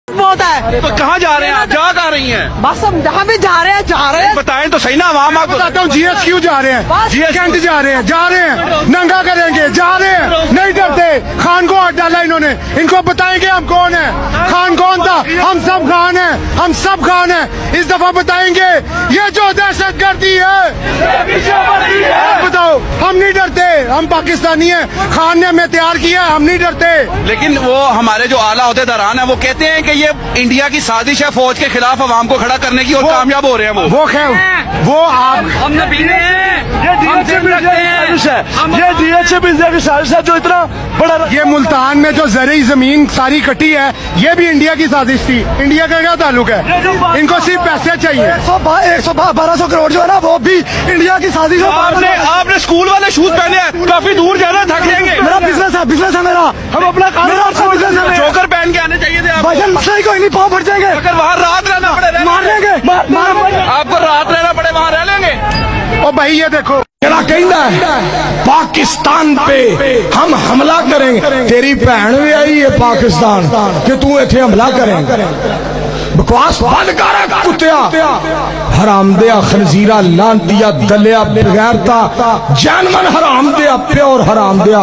बहुत है। तो कहाँ जा रहे हैं आप? जा कहाँ रही हैं? बस हम जहाँ भी जा रहे हैं बताएं तो सही ना, आवाम आपको बताता हूँ जीएस क्यों जा रहे हैं, GS कैंट जा रहे हैं, नंगा करेंगे, जा रहे हैं, नहीं डरते। खान को हट डाला इन्होंने, इनको बताएंगे हम कौन है। खान कौन था? हम सब खान हैं, हम सब खान हैं। इस दफा बताएंगे ये जो दहशत गर्दी है। बताओ, हम नहीं डरते, हम पाकिस्तानी हैं। खान ने हमें तैयार किया, हम नहीं डरते। लेकिन वो हमारे जो आला अहदेदारान है वो कहते हैं कि ये इंडिया की साजिश है फौज के खिलाफ अवाम को खड़ा करने की, और कामयाब हो रहे हैं वो खैर वो आप हमने पीने हैं, ये डीएचए इंडिया की साजिश है जो इतना बड़ा। ये मुल्तान में जो ज़रई जमीन सारी कटी है, ये भी इंडिया की साजिश थी। इंडिया का क्या ताल्लुक है? इनको सिर्फ पैसे चाहिए। 100-1200 करोड़ जो है ना, वो भी इंडिया की साजिश है। आपने स्कूल वाले शूज पहने हैं, काफी दूर जाना, थक जाएंगे। मेरा बिजनेस है मेरा, हम अपना बिजनेस है। जोकर पहन के आने चाहिए थे आपको। भाईजान मसला ही कोई नहीं, पाँव फट जाएंगे। अगर वहाँ रात रहना पड़े, मार लेंगे, आपको रात रहना पड़े, वहाँ रह लेंगे। ओ भाई ये देखो, कहना है पाकिस्तान पे हम हमला करेंगे। तेरी भैन भी आई है पाकिस्तान कि तू इथे हमला करेंगे। बकवास बंद कर कुत्तिया, हरामदिया, खनजीरा, लांतिया, दलिया, बगैरता, जानमन हरामदिया, प्योर हरामदिया।